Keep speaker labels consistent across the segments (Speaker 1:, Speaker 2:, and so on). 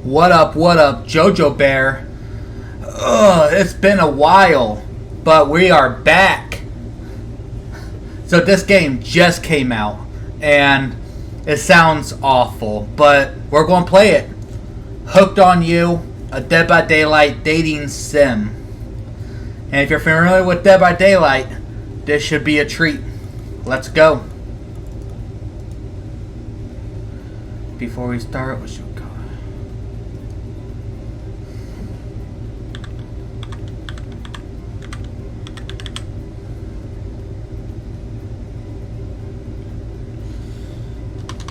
Speaker 1: What up, JoJoBear? It's been a while, but we are back. So this game just came out, and it sounds awful, but we're going to play it. Hooked on You, a Dead by Daylight dating sim. And if you're familiar with Dead by Daylight, this should be a treat. Let's go. Before we start, what should we go?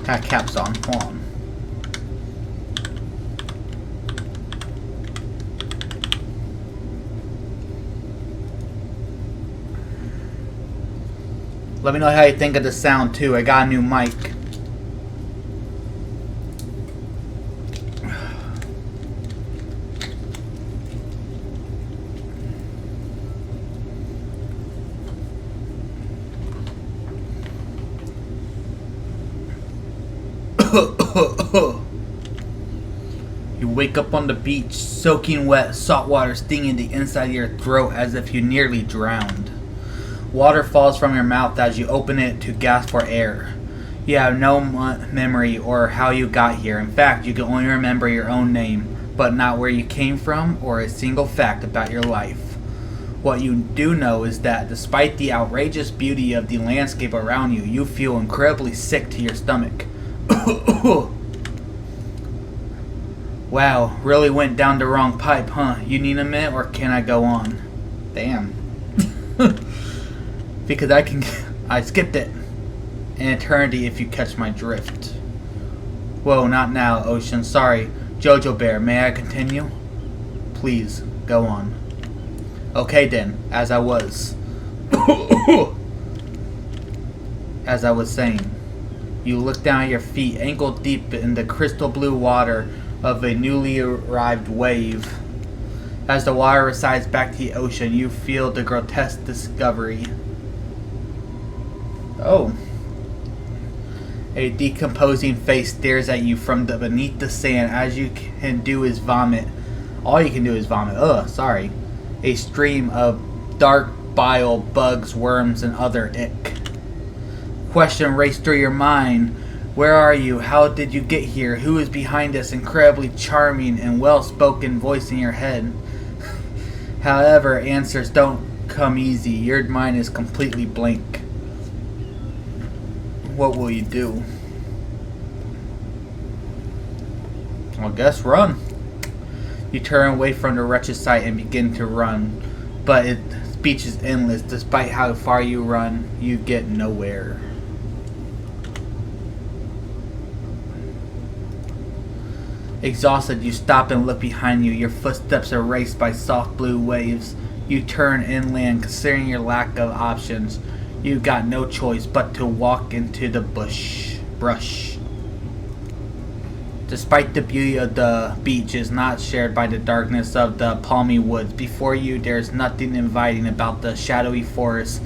Speaker 1: Got caps on. Hold on. Let me know how you think of the sound too. I got a new mic. You wake up on the beach, soaking wet, salt water stinging the inside of your throat as if you nearly drowned. Water falls from your mouth as you open it to gasp for air. You have no memory or how you got here. In fact, you can only remember your own name, but not where you came from or a single fact about your life. What you do know is that despite the outrageous beauty of the landscape around you, you feel incredibly sick to your stomach. Wow, really went down the wrong pipe, huh? You need a minute or can I go on? Damn. Because I skipped it. An eternity if you catch my drift. Whoa, not now, Ocean. Sorry. JoJoBear, may I continue? Please, go on. Okay then, as I was. As I was saying. You look down at your feet, ankle deep in the crystal blue water of a newly arrived wave. As the water resides back to the ocean, you feel the grotesque discovery. Oh. A decomposing face stares at you from beneath the sand. As you can do is vomit. All you can do is vomit. Ugh, sorry. A stream of dark bile, bugs, worms, and other ick. Question raced through your mind. Where are you? How did you get here? Who is behind this incredibly charming and well-spoken voice in your head? However, answers don't come easy. Your mind is completely blank. What will you do? I guess run. You turn away from the wretched sight and begin to run. But its beach is endless. Despite how far you run, you get nowhere. Exhausted, you stop and look behind you. Your footsteps are erased by soft blue waves. You turn inland, considering your lack of options. You've got no choice but to walk into the brush. Despite the beauty of the beach is not shared by the darkness of the palmy woods. Before you, there's nothing inviting about the shadowy forest.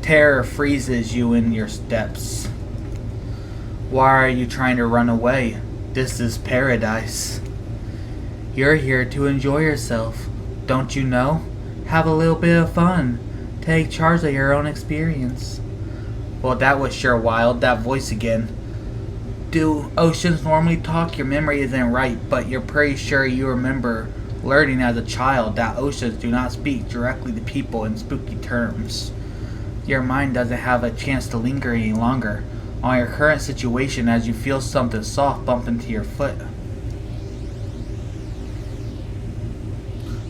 Speaker 1: Terror freezes you in your steps. Why are you trying to run away? This is paradise. You're here to enjoy yourself. Don't you know? Have a little bit of fun. Take charge of your own experience. Well, that was sure wild. That voice again. Do oceans normally talk? Your memory isn't right, but you're pretty sure you remember learning as a child that oceans do not speak directly to people in spooky terms. Your mind doesn't have a chance to linger any longer on your current situation as you feel something soft bump into your foot.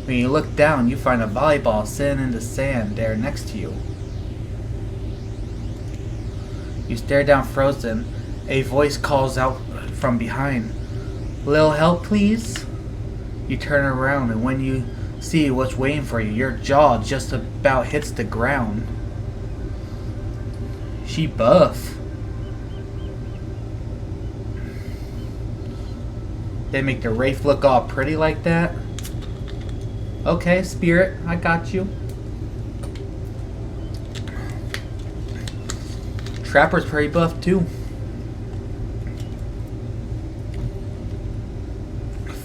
Speaker 1: When you look down, you find a volleyball sitting in the sand there next to you. You stare down frozen. A voice calls out from behind. Little help, please? You turn around, and when you see what's waiting for you, your jaw just about hits the ground. She buff. They make the Wraith look all pretty like that. Okay, Spirit, I got you. Trapper's pretty buff too.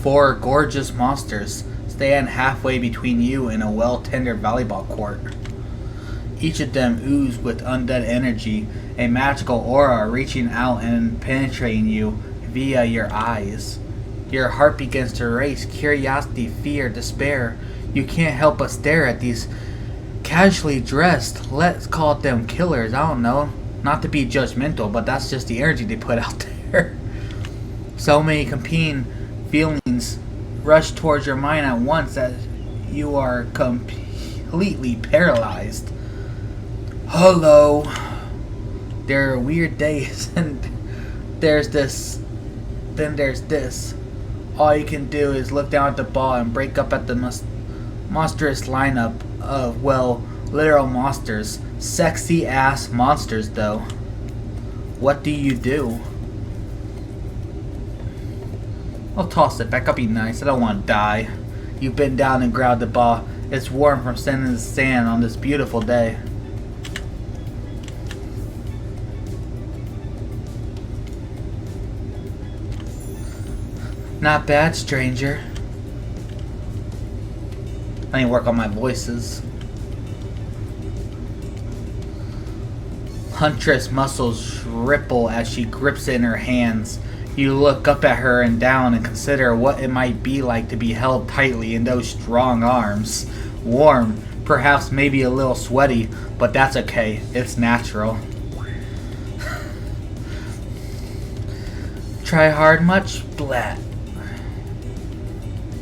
Speaker 1: 4 gorgeous monsters stand halfway between you and a well-tended volleyball court. Each of them ooze with undead energy, a magical aura reaching out and penetrating you via your eyes. Your heart begins to race, curiosity, fear, despair. You can't help but stare at these casually dressed, let's call them killers, I don't know. Not to be judgmental, but that's just the energy they put out there. So many competing feelings rush towards your mind at once that you are completely paralyzed. Hello. There are weird days, and there's this, then there's this. All you can do is look down at the ball and break up at the monstrous lineup of, well, literal monsters. Sexy ass monsters, though. What do you do? I'll toss it back up, be nice. I don't want to die. You bend down and grab the ball. It's warm from standing in the sand on this beautiful day. Not bad, stranger. I need to work on my voices. Huntress muscles ripple as she grips it in her hands. You look up at her and down and consider what it might be like to be held tightly in those strong arms. Warm, perhaps maybe a little sweaty, but that's okay. It's natural. Try hard much? Blat.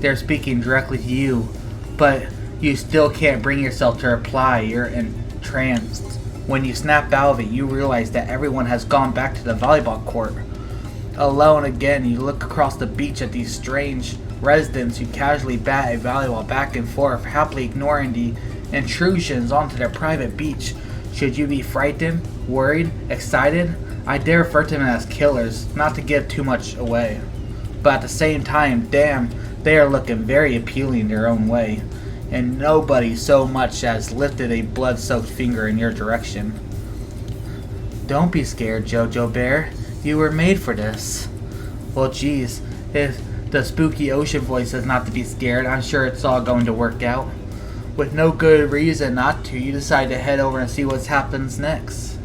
Speaker 1: They're speaking directly to you, but you still can't bring yourself to reply. You're entranced. When you snap out of it, you realize that everyone has gone back to the volleyball court. Alone again, you look across the beach at these strange residents who casually bat a volleyball back and forth, happily ignoring the intrusions onto their private beach. Should you be frightened, worried, excited? I dare refer to them as killers, not to give too much away. But at the same time, damn, they are looking very appealing in their own way. And nobody so much as lifted a blood-soaked finger in your direction. Don't be scared, JoJoBear. You were made for this. Well, geez, if the spooky ocean voice says not to be scared, I'm sure it's all going to work out. With no good reason not to, you decide to head over and see what happens next.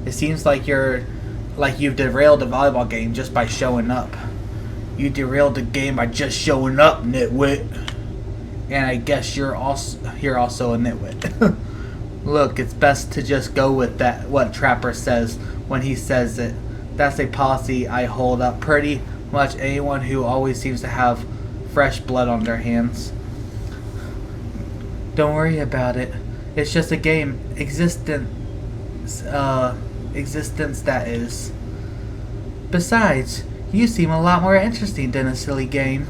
Speaker 1: It seems like you've derailed the volleyball game just by showing up. You derailed the game by just showing up, nitwit. And I guess you're also a nitwit. Look, it's best to just go with that. What Trapper says when he says it. That's a policy I hold up pretty much anyone who always seems to have fresh blood on their hands. Don't worry about it. It's just a game. Existence that is. Besides, you seem a lot more interesting than a silly game.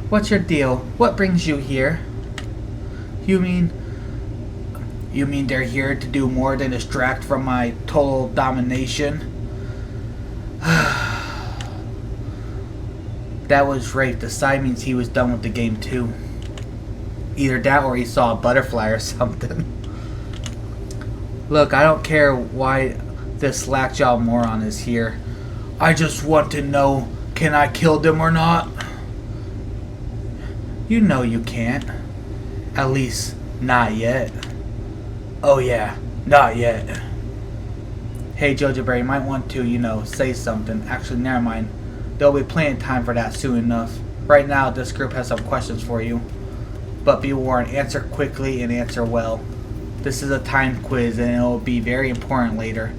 Speaker 1: What's your deal? What brings you here? You mean they're here to do more than distract from my total domination? That was Rafe. The sign means he was done with the game too. Either that or he saw a butterfly or something. Look, I don't care why this slackjaw moron is here. I just want to know, can I kill them or not? You know you can't. At least, not yet. Oh yeah, not yet. Hey JoJoBear, you might want to, say something. Actually, never mind. There'll be plenty of time for that soon enough. Right now, this group has some questions for you. But be warned, answer quickly and answer well. This is a time quiz and it will be very important later.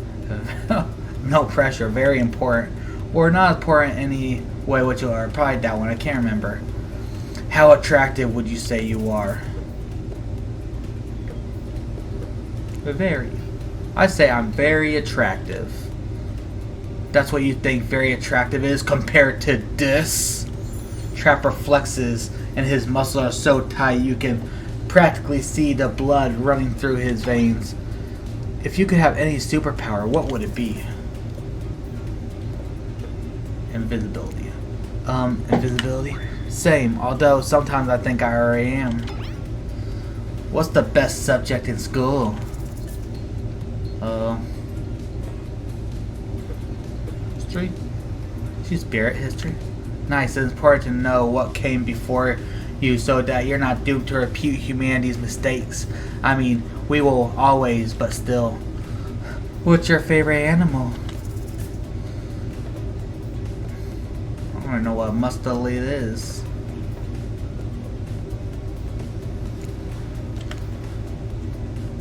Speaker 1: No pressure, very important. Or not important any way, which are probably that one, I can't remember. How attractive would you say you are? Very. I say I'm very attractive. That's what you think very attractive is compared to this? Trapper flexes and his muscles are so tight you can practically see the blood running through his veins. If you could have any superpower, what would it be? Invisibility. Invisibility? Same, although sometimes I think I already am. What's the best subject in school? History? She's spirit history? Nice. It's important to know what came before you so that you're not doomed to repeat humanity's mistakes. I mean, we will always, but still. What's your favorite animal? I don't know what mustelid is.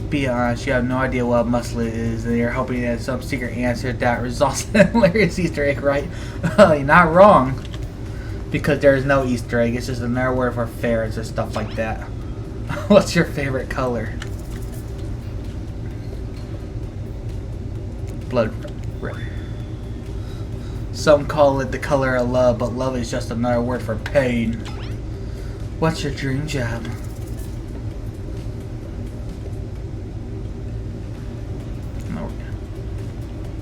Speaker 1: Be honest, you have no idea what mustelid is, and you're hoping that some secret answer that results in a hilarious Easter egg, right? You're not wrong. Because there is no Easter egg, it's just another word for ferrets or stuff like that. What's your favorite color? Blood red. Some call it the color of love, but love is just another word for pain. What's your dream job?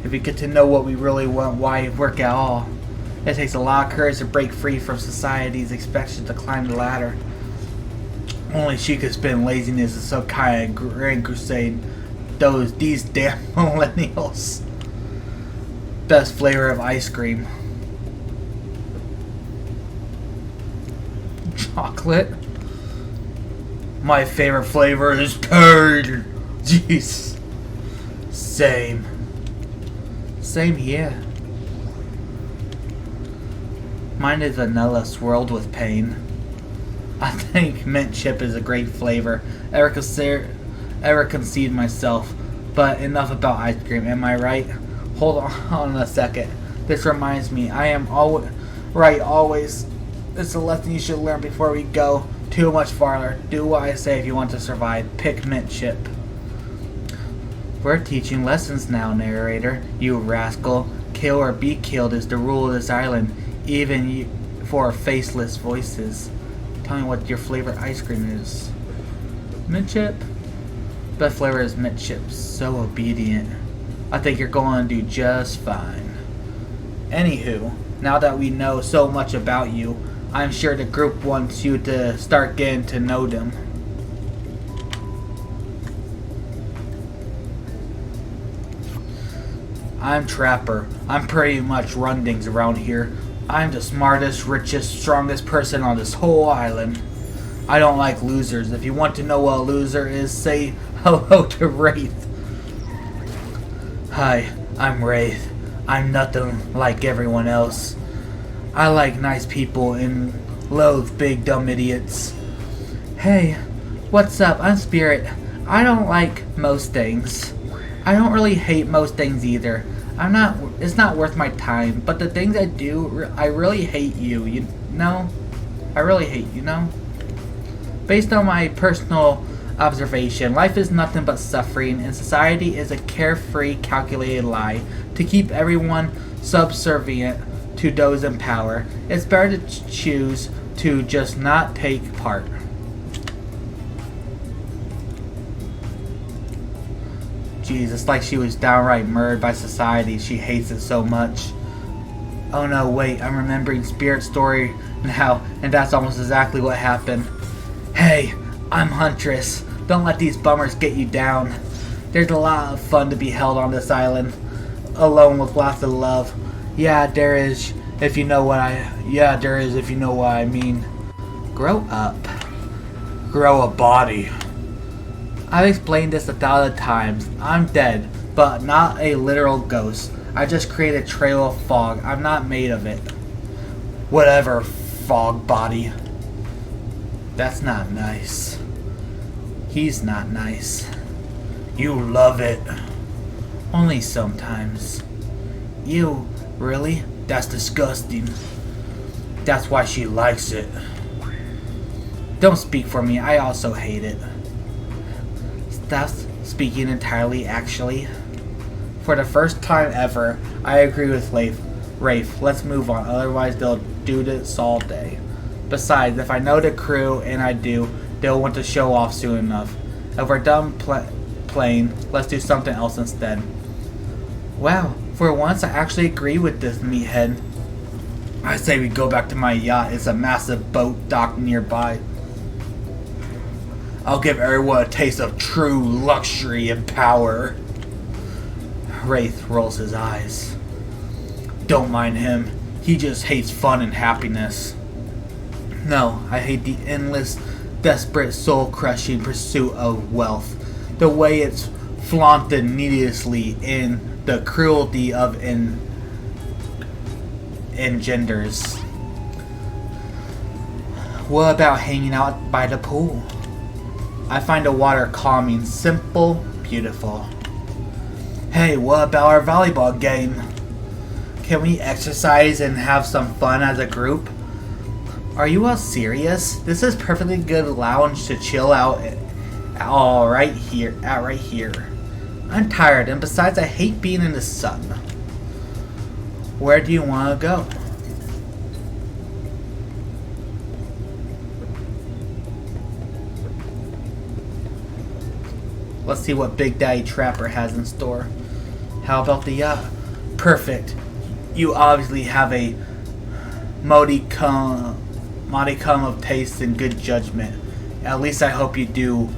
Speaker 1: If we get to know what we really want, why work at all? It takes a lot of courage to break free from society's expectations to climb the ladder. Only she could spend laziness in some kind of grand crusade. These damn millennials. Best flavor of ice cream. Chocolate. My favorite flavor is turd. Jeez. Same here. Mine is vanilla swirled with pain. I think mint chip is a great flavor. Ever concede myself, but enough about ice cream, am I right? Hold on a second. This reminds me, I am always right, always. It's a lesson you should learn before we go too much farther. Do what I say if you want to survive. Pick mint chip. We're teaching lessons now, narrator. You rascal. Kill or be killed is the rule of this island. Even for faceless voices. Tell me what your favorite ice cream is. Mint chip? Best flavor is mint chip. So obedient. I think you're going to do just fine. Anywho, now that we know so much about you, I'm sure the group wants you to start getting to know them. I'm Trapper. I'm pretty much run things around here. I'm the smartest, richest, strongest person on this whole island. I don't like losers. If you want to know what a loser is, say hello to Wraith. Hi, I'm Wraith. I'm nothing like everyone else. I like nice people and loathe big dumb idiots. Hey, what's up? I'm Spirit. I don't like most things. I don't really hate most things either. It's not worth my time, but the things I do, I really hate you know? I really hate you know? Based on my personal observation, life is nothing but suffering, and society is a carefree, calculated lie to keep everyone subservient to those in power. It's better to choose to just not take part. Jeez, it's like she was downright murdered by society. She hates it so much. Oh no, wait, I'm remembering Spirit's story now, and that's almost exactly what happened. Hey, I'm Huntress. Don't let these bummers get you down. There's a lot of fun to be held on this island, alone with lots of love. Yeah, there is, if you know what I mean. Grow up. Grow a body. I've explained this 1,000 times. I'm dead, but not a literal ghost. I just create a trail of fog. I'm not made of it. Whatever, fog body. That's not nice. He's not nice. You love it. Only sometimes. You, really? That's disgusting. That's why she likes it. Don't speak for me. I also hate it. That's speaking entirely, actually. For the first time ever, I agree with Rafe. Let's move on, otherwise they'll do this all day. Besides, if I know the crew, and I do, they'll want to show off soon enough. If we're done playing, let's do something else instead. Wow, for once I actually agree with this meathead. I say we go back to my yacht. It's a massive boat docked nearby. I'll give everyone a taste of true luxury and power. Wraith rolls his eyes. Don't mind him. He just hates fun and happiness. No, I hate the endless, desperate, soul-crushing pursuit of wealth. The way it's flaunted needlessly in the cruelty of engenders. What about hanging out by the pool? I find the water calming, simple, beautiful. Hey, what about our volleyball game? Can we exercise and have some fun as a group? Are you all serious? This is perfectly good lounge to chill out right here. I'm tired, and besides I hate being in the sun. Where do you want to go? Let's see what Big Daddy Trapper has in store. How about the yacht? Perfect. You obviously have a modicum of taste and good judgment. At least I hope you do.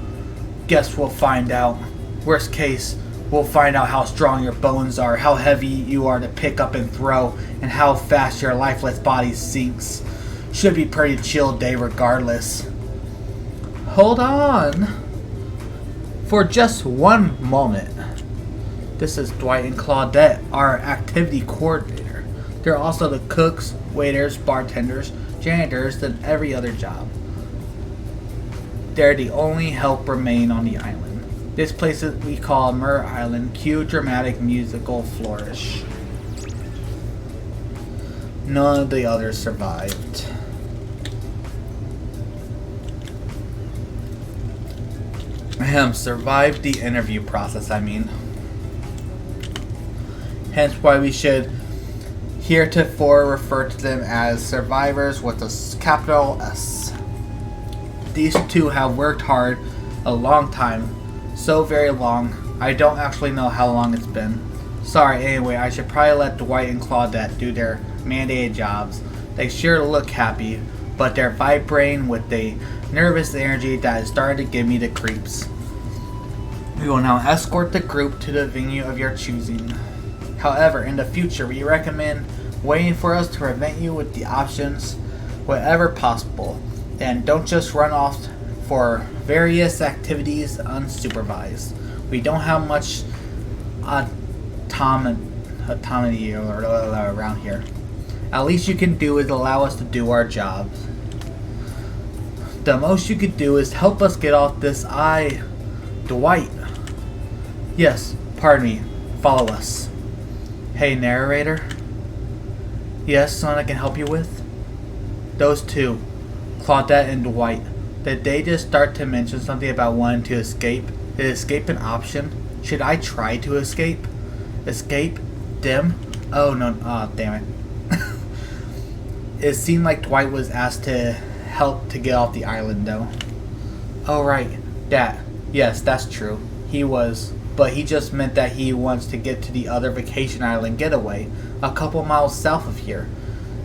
Speaker 1: Guess we'll find out. Worst case, we'll find out how strong your bones are, how heavy you are to pick up and throw, and how fast your lifeless body sinks. Should be pretty chill day regardless. Hold on. For just one moment. This is Dwight and Claudette, our activity coordinator. They're also the cooks, waiters, bartenders, janitors, and every other job. They're the only help remain on the island. This place we call Myrrh Island. Cue dramatic musical flourish. None of the others survived. Survived the interview process, I mean. Hence why we should heretofore refer to them as survivors with a capital S. These two have worked hard a long time. So very long. I don't actually know how long it's been. Sorry, anyway, I should probably let Dwight and Claudette do their mandated jobs. They sure look happy, but they're vibrating with a nervous energy that is starting to give me the creeps. We will now escort the group to the venue of your choosing. However, in the future, we recommend waiting for us to prevent you with the options wherever possible. And don't just run off for various activities unsupervised. We don't have much autonomy around here. At least you can do is allow us to do our jobs. The most you could do is help us get off this Dwight. Yes, pardon me. Follow us. Hey, narrator. Yes, something I can help you with? Those two, Claudette and Dwight, did they just start to mention something about wanting to escape? Is escape an option? Should I try to escape? Escape? Them? Oh no, damn it. It seemed like Dwight was asked to help to get off the island though. Oh right, that. Yes, that's true. He was, but he just meant that he wants to get to the other vacation island getaway, a couple miles south of here.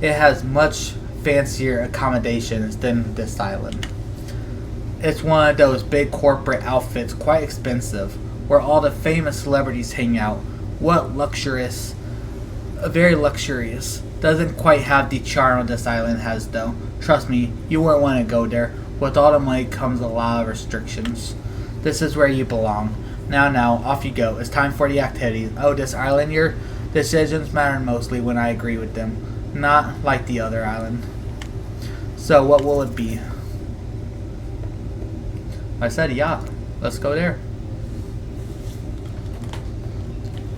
Speaker 1: It has much fancier accommodations than this island. It's one of those big corporate outfits, quite expensive, where all the famous celebrities hang out. What luxurious, very luxurious. Doesn't quite have the charm this island has though. Trust me, you wouldn't want to go there. With all the money comes a lot of restrictions. This is where you belong. Now, off you go. It's time for the activities. Oh, this island, your decisions matter mostly when I agree with them. Not like the other island. So, what will it be? I said yacht. Let's go there.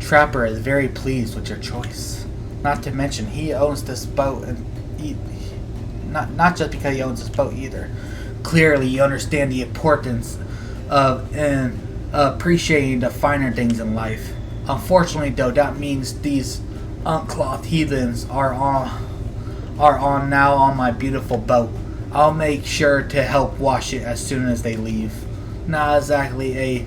Speaker 1: Trapper is very pleased with your choice. Not to mention, he owns this boat, and not just because he owns this boat either. Clearly, you understand the importance of and appreciating the finer things in life. Unfortunately, though, that means these unclothed heathens are on now on my beautiful boat. I'll make sure to help wash it as soon as they leave. Not exactly a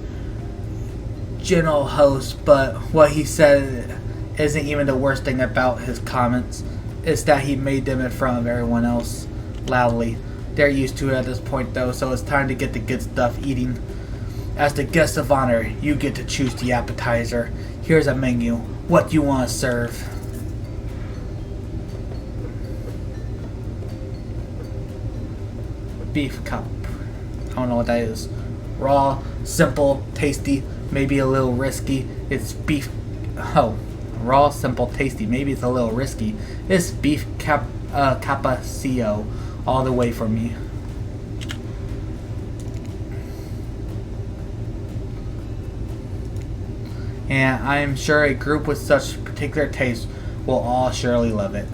Speaker 1: gentle host, but what he said isn't even the worst thing about his comments. It's that he made them in front of everyone else, loudly. They're used to it at this point though, so it's time to get the good stuff eating. As the guest of honor, you get to choose the appetizer. Here's a menu. What do you want to serve? beef cup. I don't know what that is. Raw, simple, tasty, maybe a little risky. It's beef. Oh, raw, simple, tasty. Maybe it's a little risky. It's beef cappuccino all the way for me. And I am sure a group with such particular taste will all surely love it.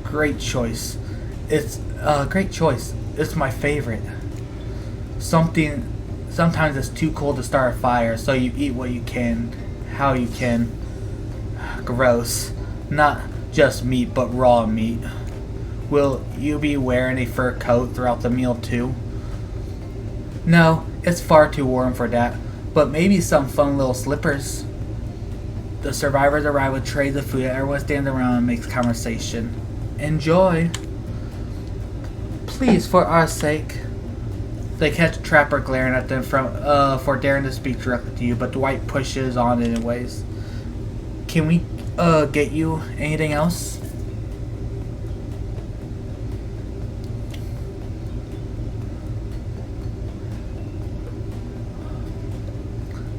Speaker 1: Great choice. It's a great choice. It's my favorite. Sometimes it's too cold to start a fire, so you eat what you can, how you can. Gross. Not just meat, but raw meat. Will you be wearing a fur coat throughout the meal too? No, it's far too warm for that, but maybe some fun little slippers. The survivors arrive with trays of food. Everyone stands around and makes conversation. Enjoy. Please, for our sake. They catch Trapper glaring at them for daring to speak directly to you, but Dwight pushes on anyways. Can we get you anything else?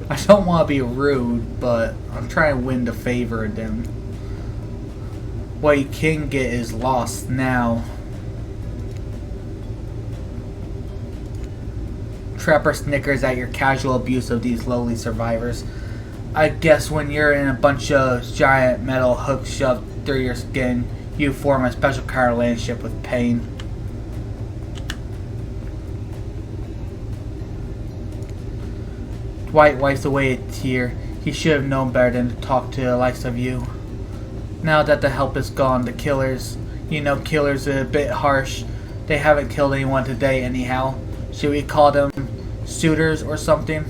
Speaker 1: I don't want to be rude, but I'm trying to win the favor of them. What you can get is lost now. Trapper snickers at your casual abuse of these lowly survivors. I guess when you're in a bunch of giant metal hooks shoved through your skin, you form a special kind of relationship with pain. Dwight wipes away a tear. He should have known better than to talk to the likes of you. Now that the help is gone, the killers, killers are a bit harsh. They haven't killed anyone today anyhow. Should we call them suitors or something?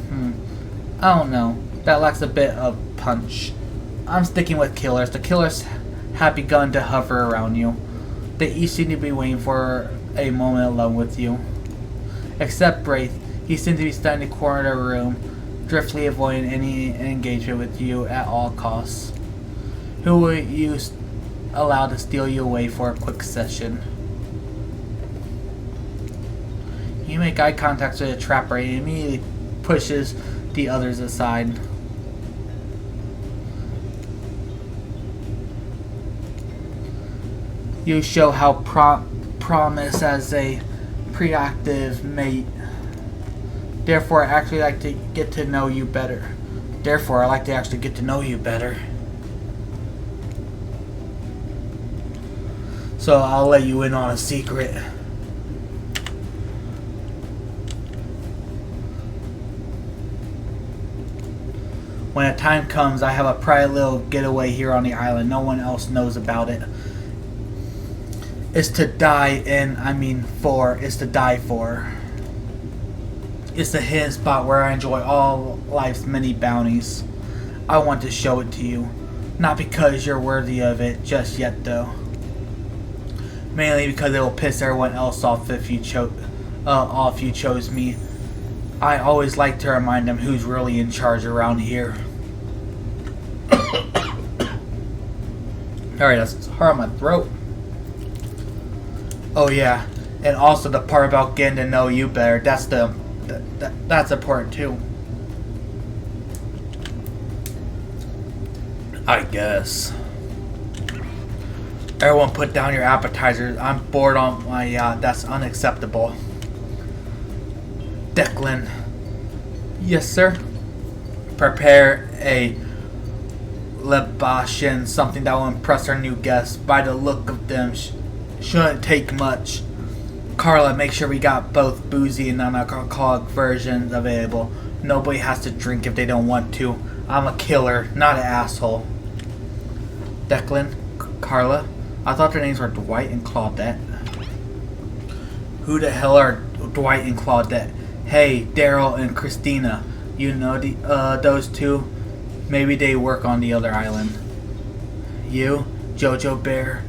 Speaker 1: I don't know. That lacks a bit of punch. I'm sticking with killers. The killers have begun to hover around you. They each seem to be waiting for a moment alone with you. Except Braith. He seems to be standing in the corner of the room, driftily avoiding any engagement with you at all costs. Who will you allow to steal you away for a quick session? You make eye contact with the Trapper and immediately pushes the others aside. You show how promise as a proactive mate. Therefore, I actually like to get to know you better. So I'll let you in on a secret. When the time comes, I have a private little getaway here on the island. No one else knows about it. It's to die for. It's the hidden spot where I enjoy all life's many bounties. I want to show it to you. Not because you're worthy of it just yet, though. Mainly because it will piss everyone else off if you chose me. I always like to remind them who's really in charge around here. Alright, that's hard on my throat. Oh yeah, and also the part about getting to know you better. That's important too. I guess. Everyone put down your appetizers. I'm bored on my yacht. That's unacceptable. Declan. Yes, sir. Prepare a libation, something that will impress our new guests. By the look of them, shouldn't take much. Carla, make sure we got both boozy and non-alcoholic versions available. Nobody has to drink if they don't want to. I'm a killer, not an asshole. Declan, Carla, I thought their names were Dwight and Claudette. Who the hell are Dwight and Claudette? Hey, Daryl and Christina. You know those two? Maybe they work on the other island. You, JoJoBear,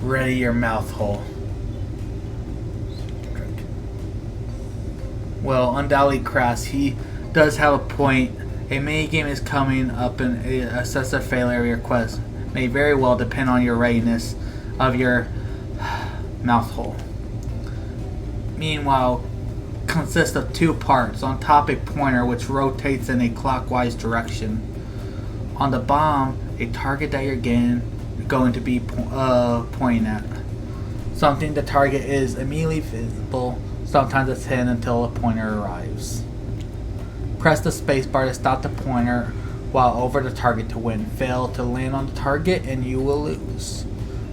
Speaker 1: ready your mouth hole. Well, undoubtedly crass. He does have a point. A minigame is coming up and assess the failure of your quest. May very well depend on your readiness of your mouth hole. meanwhile, consists of two parts. On top, a pointer which rotates in a clockwise direction. On the bottom, a target that you're going to be pointing at. Something the target is immediately visible. Sometimes it's hidden until the pointer arrives. Press the spacebar to stop the pointer while over the target to win. Fail to land on the target and you will lose.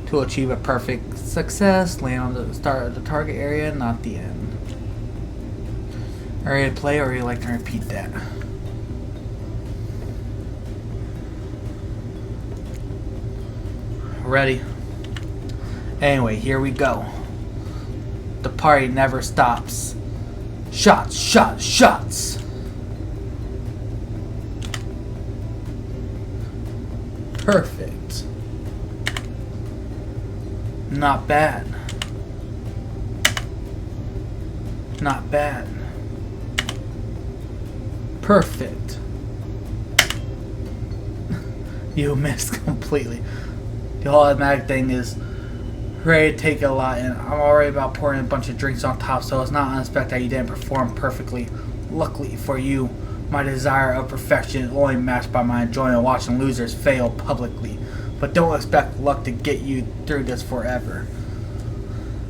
Speaker 1: To achieve a perfect success, land on the start of the target area, not the end. Are you ready to play, or would you like to repeat that? Ready? Anyway, here we go. The party never stops. Shots, shots, shots! Perfect. Not bad. Not bad. Perfect. You missed completely. The whole automatic thing is ready to take a lot, and I'm already about pouring a bunch of drinks on top, so it's not unexpected that you didn't perform perfectly. Luckily for you, my desire of perfection is only matched by my enjoyment of watching losers fail publicly. But don't expect luck to get you through this forever.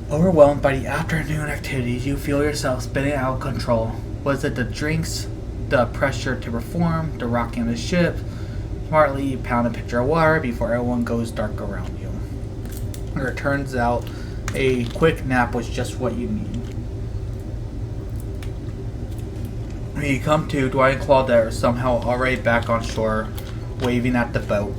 Speaker 1: Overwhelmed by the afternoon activities, you feel yourself spinning out of control. Was it the drinks, the pressure to perform, the rocking of the ship? Smartly, you pound a pitcher of water before everyone goes dark around you. Or it turns out a quick nap was just what you need. When you come to, Dwight and Claudette are somehow already back on shore, waving at the boat.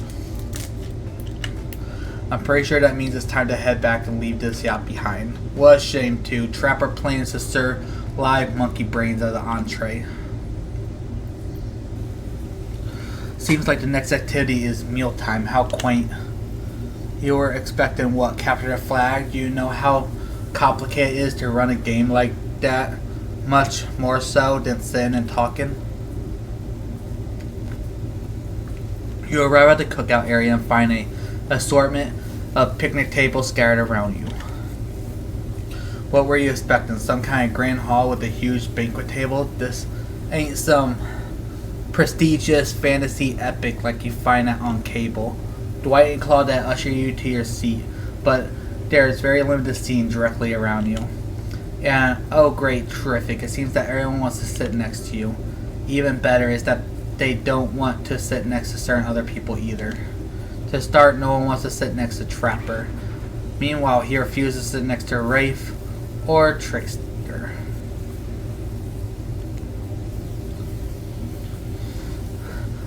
Speaker 1: I'm pretty sure that means it's time to head back and leave this yacht behind. What a shame too. Trapper plans to serve live monkey brains as an entree. Seems like the next activity is mealtime. How quaint. You were expecting what? Capture the flag? Do you know how complicated it is to run a game like that? Much more so than sitting and talking. You arrive at the cookout area and find a assortment of picnic tables scattered around you. What were you expecting? Some kind of grand hall with a huge banquet table? This ain't some prestigious fantasy epic like you find it on cable. Dwight and Claudette usher you to your seat, but there is very limited seating directly around you. And oh great, terrific, it seems that everyone wants to sit next to you. Even better is that they don't want to sit next to certain other people either. To start, no one wants to sit next to Trapper. Meanwhile, he refuses to sit next to Rafe or Trickster.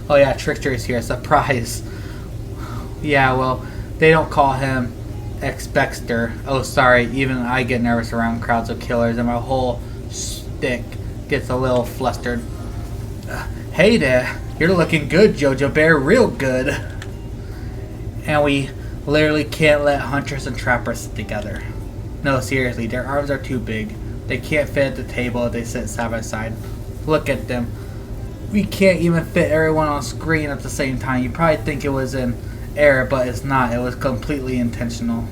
Speaker 1: Oh yeah, Trickster is here, surprise. Yeah, well, they don't call him Expecster. Oh sorry, even I get nervous around crowds of killers and my whole stick gets a little flustered. Hey there, you're looking good, JoJoBear, real good. And we literally can't let hunters and trappers sit together. No, seriously, their arms are too big. They can't fit at the table if they sit side by side. Look at them. We can't even fit everyone on screen at the same time. You probably think it was an error, but it's not. It was completely intentional.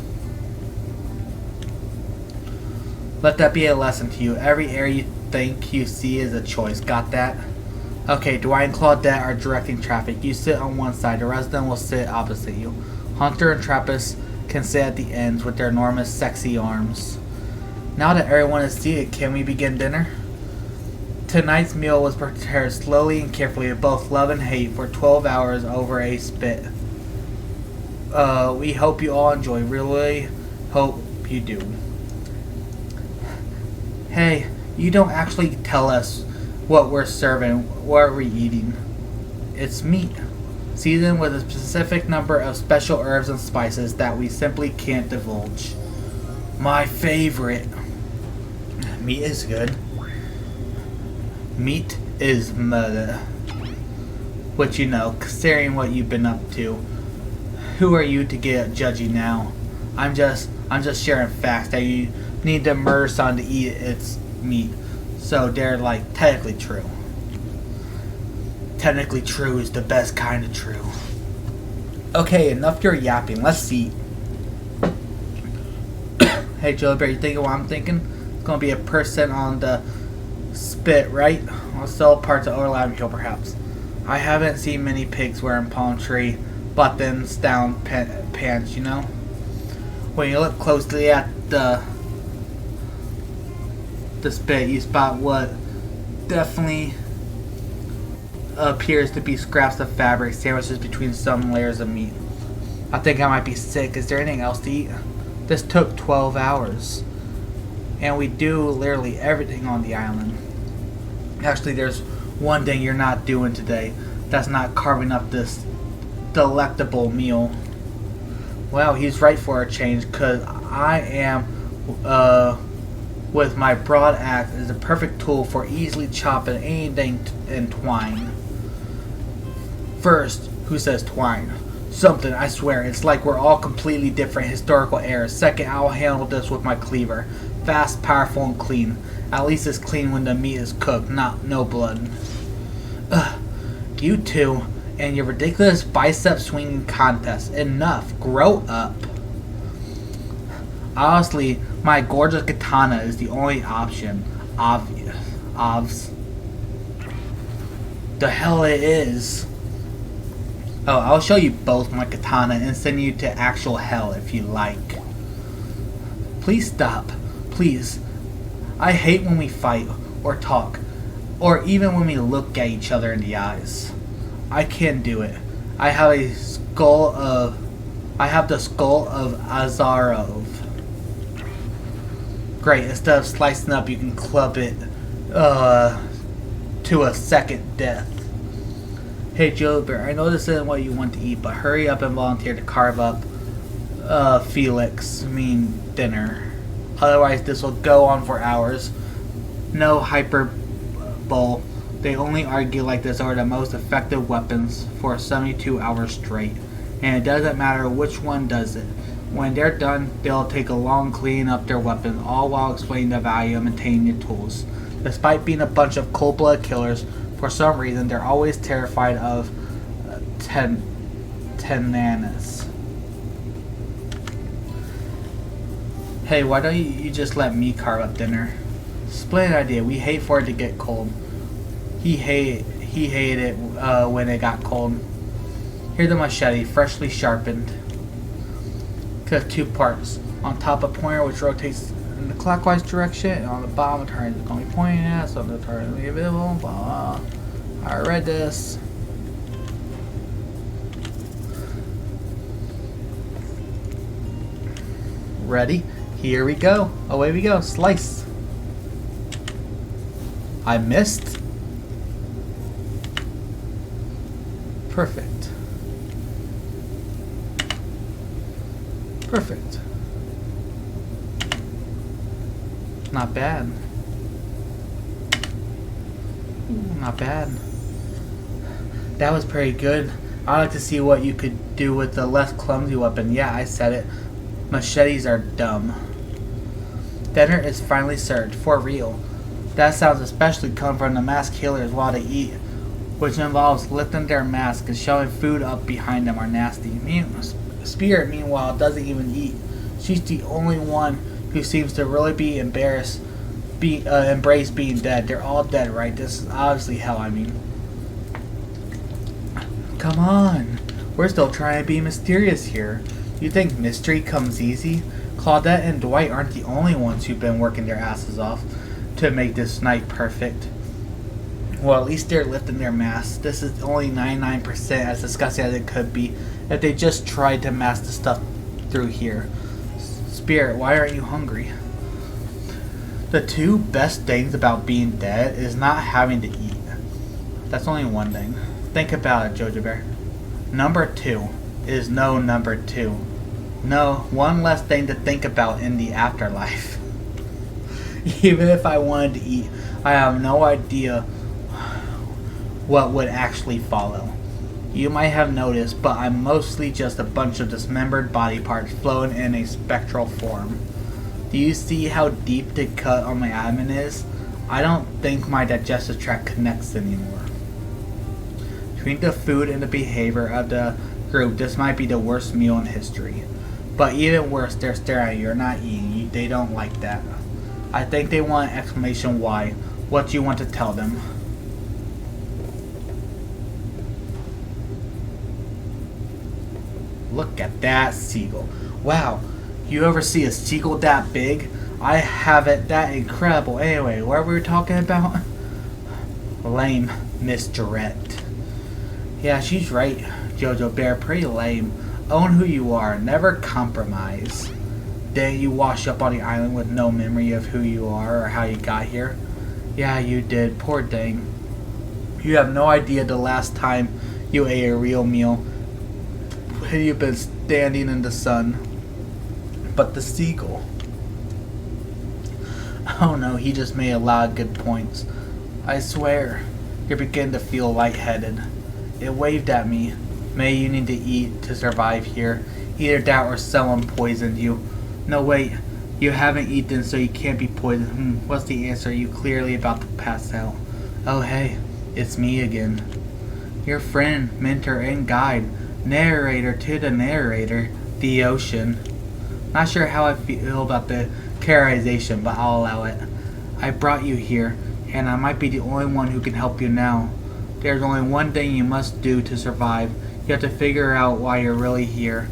Speaker 1: Let that be a lesson to you. Every area you think you see is a choice. Got that? Okay, Dwight and Claudette are directing traffic. You sit on one side, the rest of them will sit opposite you. Hunter and Trappist can sit at the ends with their enormous, sexy arms. Now that everyone is seated, can we begin dinner? Tonight's meal was prepared slowly and carefully with both love and hate for 12 hours over a spit. We hope you all enjoy. Really hope you do. Hey, you don't actually tell us what we're serving. What are we eating? It's meat, seasoned with a specific number of special herbs and spices that we simply can't divulge. My favorite. Meat is good. Meat is murder. Which, you know, considering what you've been up to, who are you to get judgy now? I'm just sharing facts that you need to murder someone to eat its meat. So they're like technically true. Technically true is the best kind of true. Okay, enough your yapping. Let's see. Hey JoJoBear, you thinking what I'm thinking? gonna be a percent on the spit, right? Also parts of overlap heel, perhaps. I haven't seen many pigs wearing palm tree buttons down pants, you know? When you look closely at the spit, you spot what definitely appears to be scraps of fabric sandwiches between some layers of meat. I think I might be sick. Is there anything else to eat? This took 12 hours. And we do literally everything on the island. Actually, there's one thing you're not doing today. That's not carving up this delectable meal. Well, he's right for a change, because I am, with my broad axe, is a perfect tool for easily chopping anything in twine. First, who says twine? Something, I swear, it's like we're all completely different historical eras. Second, I'll handle this with my cleaver. Fast, powerful, and clean. At least it's clean when the meat is cooked, no blood. Ugh. You two and your ridiculous bicep swinging contest. Enough. Grow up. Honestly, my gorgeous katana is the only option. Obvious. The hell it is. Oh, I'll show you both my katana and send you to actual hell if you like. Please stop. Please. I hate when we fight or talk, or even when we look at each other in the eyes. I can't do it. I have the skull of Azarov. Great, instead of slicing up, you can club it to a second death. Hey JoJoBear, I know this isn't what you want to eat, but hurry up and volunteer to carve up dinner. Otherwise this will go on for hours. No hyperbole. They only argue like this are the most effective weapons for 72 hours straight. And it doesn't matter which one does it. When they're done, they'll take a long cleaning up their weapons, all while explaining the value of maintaining your tools. Despite being a bunch of cold-blooded killers, for some reason they're always terrified of tenanis. Hey, why don't you just let me carve up dinner? Splendid idea. We hate for it to get cold. He hated it when it got cold. Here's the machete, freshly sharpened. Cut of 2 parts. On top a pointer which rotates in the clockwise direction, and on the bottom a turret is going to be pointing at, so the turret will be available. Blah. I read this. Ready? Here we go. Away we go. Slice. I missed. Perfect. Perfect. Not bad. Not bad. That was pretty good. I'd like to see what you could do with the less clumsy weapon. Yeah, I said it. Machetes are dumb. Dinner is finally served. For real. That sounds especially come from the masked killers while they eat, which involves lifting their mask and shoving food up behind them are nasty. Spirit, meanwhile, doesn't even eat. She's the only one who seems to really be embrace being dead. They're all dead, right? This is obviously hell, I mean. Come on. We're still trying to be mysterious here. You think mystery comes easy? Claudette and Dwight aren't the only ones who've been working their asses off to make this night perfect. Well, at least they're lifting their masks. This is only 99% as disgusting as it could be if they just tried to mask the stuff through here. Spirit, why aren't you hungry? The 2 best things about being dead is not having to eat. That's only one thing. Think about it, JoJoBear. Number 2 is no number 2. No, one less thing to think about in the afterlife. Even if I wanted to eat, I have no idea what would actually follow. You might have noticed, but I'm mostly just a bunch of dismembered body parts floating in a spectral form. Do you see how deep the cut on my abdomen is? I don't think my digestive tract connects anymore. Between the food and the behavior of the group, this might be the worst meal in history. But even worse, they're staring at you. You're not eating. They don't like that. I think they want an explanation why. What do you want to tell them? Look at that seagull. Wow, you ever see a seagull that big? I haven't. That incredible. Anyway, what were we talking about? Lame, misdirect. Yeah, she's right, JoJoBear. Pretty lame. Own who you are. Never compromise. Didn't you wash up on the island with no memory of who you are or how you got here? Yeah, you did. Poor thing. You have no idea the last time you ate a real meal. You've been standing in the sun. But the seagull. Oh no, he just made a lot of good points. I swear, you're beginning to feel lightheaded. It waved at me. Maybe you need to eat to survive here. Either that or someone poisoned you. No, wait. You haven't eaten, so you can't be poisoned. What's the answer? You clearly about to pass out. Oh, hey. It's me again. Your friend, mentor, and guide. Narrator to the narrator. The ocean. Not sure how I feel about the characterization, but I'll allow it. I brought you here, and I might be the only one who can help you now. There's only one thing you must do to survive. You have to figure out why you're really here.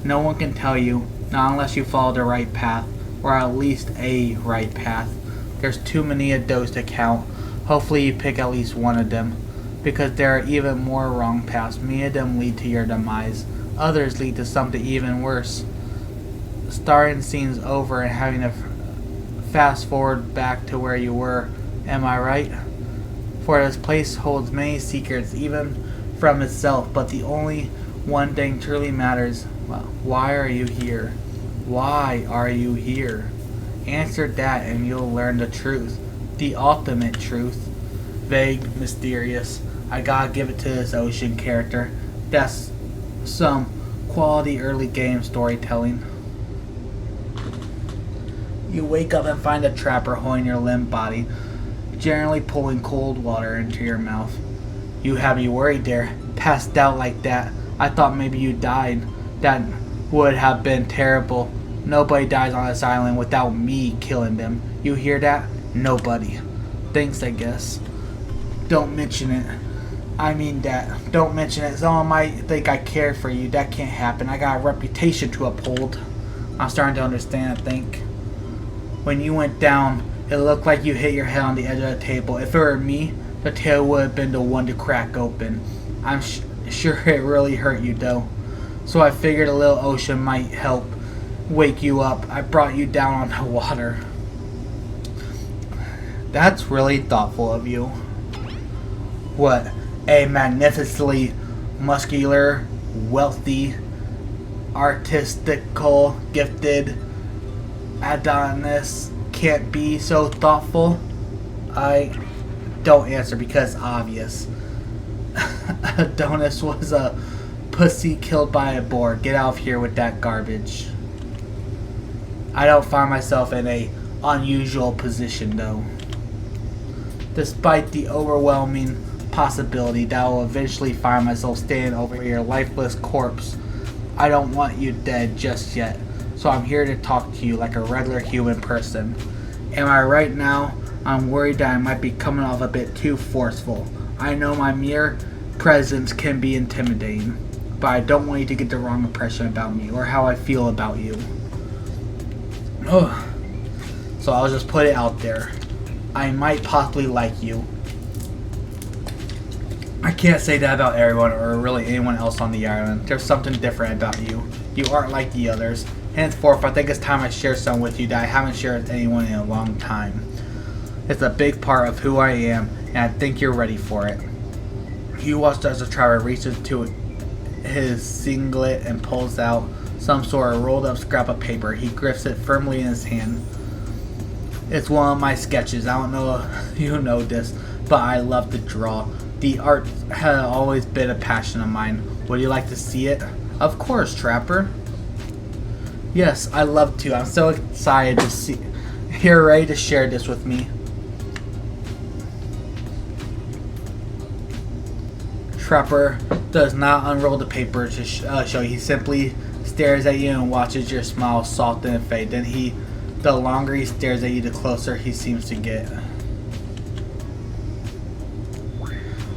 Speaker 1: No one can tell you, not unless you follow the right path, or at least a right path. There's too many of those to count. Hopefully you pick at least one of them, because there are even more wrong paths. Many of them lead to your demise. Others lead to something even worse. Starting scenes over and having to fast forward back to where you were. Am I right? For this place holds many secrets, even from itself, but the only one thing truly matters. Well, why are you here? Why are you here? Answer that and you'll learn the truth. The ultimate truth. Vague, mysterious. I gotta give it to this ocean character. That's some quality early game storytelling. You wake up and find a trapper holding your limp body, generally pulling cold water into your mouth. You have me worried there. Passed out like that. I thought maybe you died. That would have been terrible. Nobody dies on this island without me killing them. You hear that? Nobody. Thanks, I guess. Don't mention it. I mean that. Don't mention it. Someone might think I cared for you. That can't happen. I got a reputation to uphold. I'm starting to understand, I think. When you went down, it looked like you hit your head on the edge of the table. If it were me, the tail would have been the one to crack open. I'm sure it really hurt you though. So I figured a little ocean might help wake you up. I brought you down on the water. That's really thoughtful of you. What? A magnificently muscular, wealthy, artistical, gifted Adonis can't be so thoughtful? I don't answer because obvious. Adonis was a pussy killed by a boar. Get out of here with that garbage. I don't find myself in a unusual position though. Despite the overwhelming possibility that I will eventually find myself standing over your lifeless corpse, I don't want you dead just yet. So I'm here to talk to you like a regular human person. Am I right now? I'm worried that I might be coming off a bit too forceful. I know my mere presence can be intimidating, but I don't want you to get the wrong impression about me or how I feel about you. Ugh. So I'll just put it out there. I might possibly like you. I can't say that about everyone or really anyone else on the island. There's something different about you. You aren't like the others. Henceforth, I think it's time I share something with you that I haven't shared with anyone in a long time. It's a big part of who I am, and I think you're ready for it. You watch as the traveler reaches into his singlet and pulls out some sort of rolled up scrap of paper. He grips it firmly in his hand. It's one of my sketches. I don't know if you know this, but I love to draw. The art has always been a passion of mine. Would you like to see it? Of course, Trapper. Yes, I love to. I'm so excited to see. You're ready to share this with me. Trapper does not unroll the paper to show you. He simply stares at you and watches your smile soften and fade. Then he The longer he stares at you, the closer he seems to get.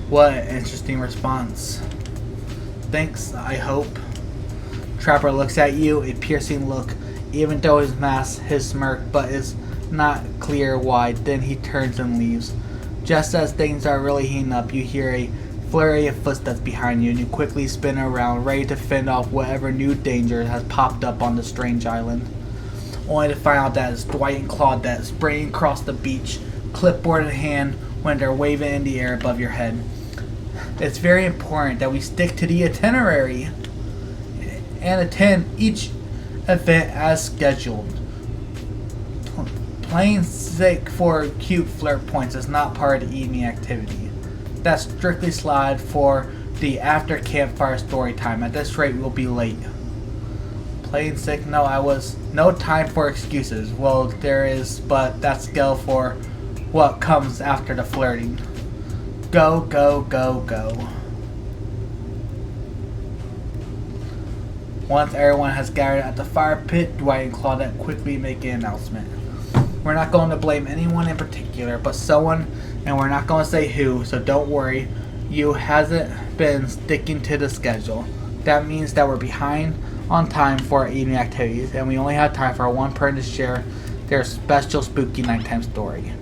Speaker 1: What an interesting response. Thanks, I hope. Trapper looks at you, a piercing look, even though his mask, his smirk, but is not clear why. Then he turns and leaves. Just as things are really heating up, you hear a flurry of footsteps behind you, and you quickly spin around, ready to fend off whatever new danger has popped up on the strange island. Only to find out that it's Dwight and Claudette sprinting across the beach, clipboard in hand, when they're waving in the air above your head. It's very important that we stick to the itinerary and attend each event as scheduled. Playing sick for cute flirt points is not part of the evening activity. That's strictly slide for the after campfire story time. At this rate, we'll be late. Playing sick? No, no time for excuses. Well, there is, but that's go for what comes after the flirting. Go, go, go, go. Once everyone has gathered at the fire pit, Dwight and Claudette quickly make an announcement. We're not going to blame anyone in particular, but someone, and we're not going to say who, so don't worry. You hasn't been sticking to the schedule. That means that we're behind on time for our evening activities, and we only have time for one person to share their special spooky nighttime story.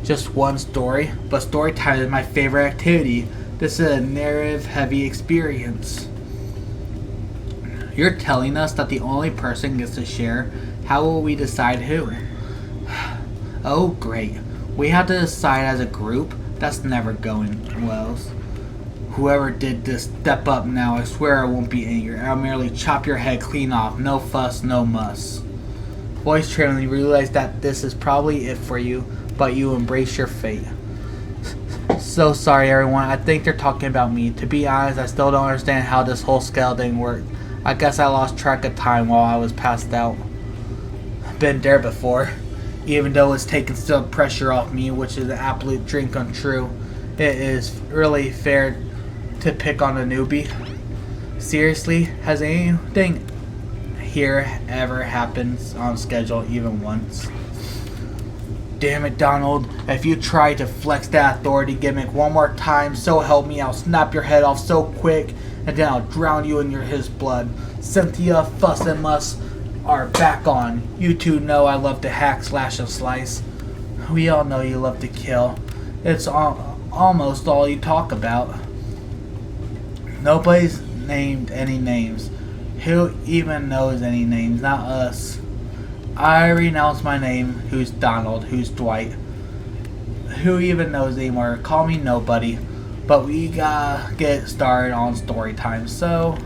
Speaker 1: Just one story, but story time is my favorite activity. This is a narrative-heavy experience. You're telling us that the only person gets to share? How will we decide who? Oh, great. We have to decide as a group? That's never going well. Whoever did this, step up now. I swear I won't be angry. I'll merely chop your head clean off. No fuss, no muss. Voice trailing, you realize that this is probably it for you, but you embrace your fate. So sorry, everyone. I think they're talking about me. To be honest, I still don't understand how this whole scale thing worked. I guess I lost track of time while I was passed out. Been there before. Even though it's taken some pressure off me, which is an absolute dream come true, it is really fair to pick on a newbie. Seriously, has anything here ever happened on schedule even once? Damn it, Donald. If you try to flex that authority gimmick one more time, so help me, I'll snap your head off so quick, and then I'll drown you in his blood. Cynthia, Fuss, and Muss are back on. You two know I love to hack, slash, and slice. We all know you love to kill. It's almost all you talk about. Nobody's named any names. Who even knows any names? Not us. I renounce my name. Who's Donald? Who's Dwight? Who even knows anymore? Call me nobody. But we gotta get started on story time. So,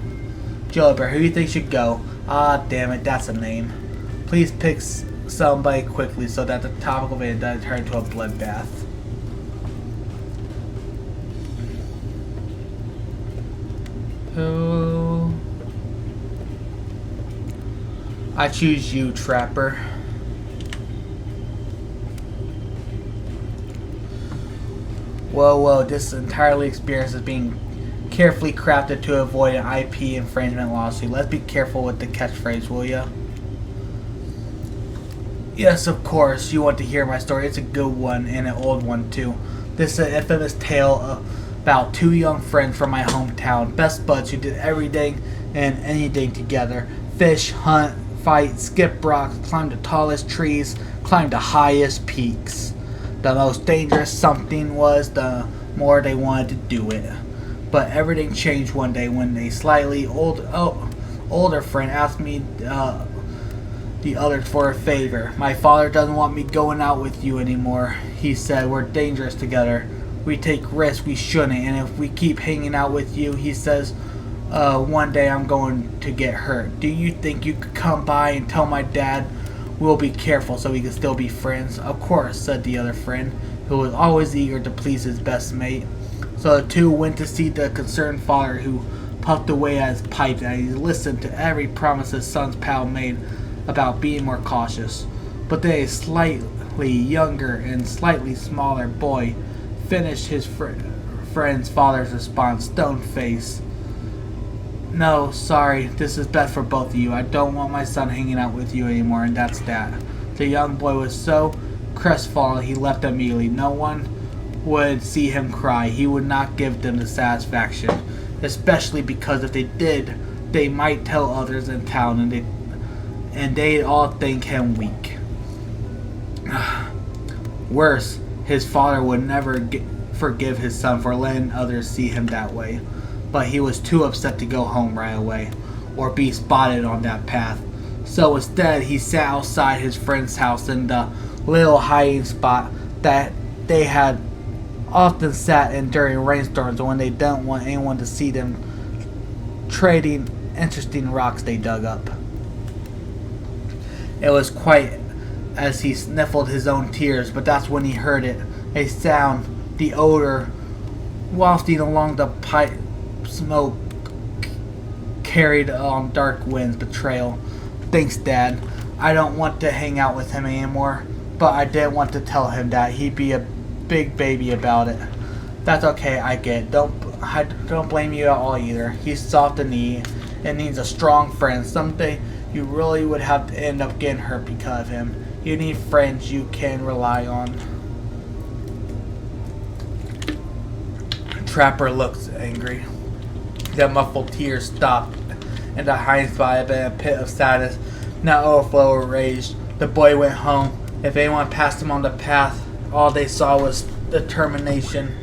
Speaker 1: JoJoBear, who do you think should go? Ah, damn it, that's a name. Please pick somebody quickly so that the topic of it doesn't turn into a bloodbath. Who? I choose you, Trapper. Whoa, this entirely experience is being carefully crafted to avoid an IP infringement lawsuit. Let's be careful with the catchphrase, will ya? Yes, of course, you want to hear my story. It's a good one, and an old one, too. This is an infamous tale about two young friends from my hometown. Best buds who did everything and anything together. Fish, hunt, fight, skip rocks, climb the tallest trees, climb the highest peaks. The most dangerous something was, the more they wanted to do it. But everything changed one day when a slightly older friend asked me the others for a favor. My father doesn't want me going out with you anymore. He said we're dangerous together. We take risks we shouldn't, and if we keep hanging out with you, he says, one day I'm going to get hurt. Do you think you could come by and tell my dad we'll be careful so we can still be friends? Of course, said the other friend, who was always eager to please his best mate. So the two went to see the concerned father, who puffed away at his pipe, and he listened to every promise his son's pal made about being more cautious. But then a slightly younger and slightly smaller boy finished his friend's father's response, stone-faced. No, sorry, this is best for both of you. I don't want my son hanging out with you anymore, and that's that. The young boy was so crestfallen he left immediately. No one would see him cry. He would not give them the satisfaction, especially because if they did, they might tell others in town, and they'd all think him weak. Worse, his father would never forgive his son for letting others see him that way. But he was too upset to go home right away, or be spotted on that path. So instead, he sat outside his friend's house in the little hiding spot that they had often sat in during rainstorms when they didn't want anyone to see them trading interesting rocks they dug up. It was quite as he sniffled his own tears, but that's when he heard it. A sound, the odor, wafting along the pipe smoke carried on dark winds betrayal. Thanks, Dad. I don't want to hang out with him anymore, but I didn't want to tell him that. He'd be a big baby about it. That's okay, I get it. I don't blame you at all either. He's soft and needs a strong friend. Someday you really would have to end up getting hurt because of him. You need friends you can rely on. Trapper looks angry. The muffled tears stopped, and the hiding spot had been a pit of sadness, now overflow with rage. The boy went home. If anyone passed him on the path, all they saw was determination.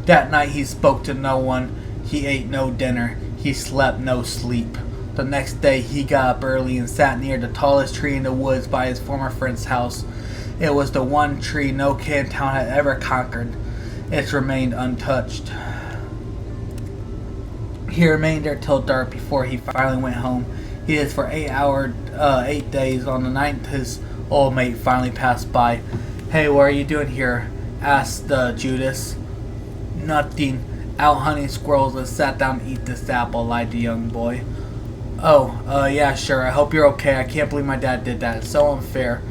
Speaker 1: That night he spoke to no one. He ate no dinner. He slept no sleep. The next day he got up early and sat near the tallest tree in the woods by his former friend's house. It was the one tree no kid in town had ever conquered. It remained untouched. He remained there till dark before he finally went home. He did for 8 days. On the ninth, his old mate finally passed by. "Hey, what are you doing here?" asked Judas. "Nothing. Out hunting squirrels and sat down to eat this apple," lied the young boy. "Oh, yeah, sure. I hope you're okay. I can't believe my dad did that. It's so unfair."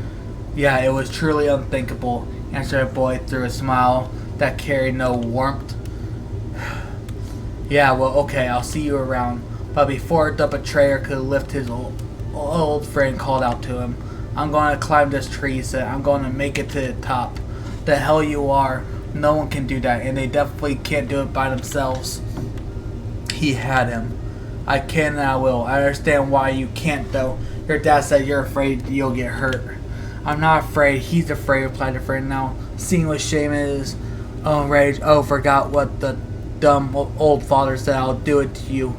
Speaker 1: "Yeah, it was truly unthinkable," answered the boy through a smile that carried no warmth. "Yeah, well, okay, I'll see you around." But before the betrayer could lift his old friend called out to him. "I'm going to climb this tree," he said. "I'm going to make it to the top." "The hell you are. No one can do that, and they definitely can't do it by themselves." He had him. "I can and I will. I understand why you can't, though. Your dad said you're afraid you'll get hurt." "I'm not afraid. He's afraid," replied the friend, now seeing with shame in his own rage. "Oh, forgot what the dumb old father said. I'll do it to you.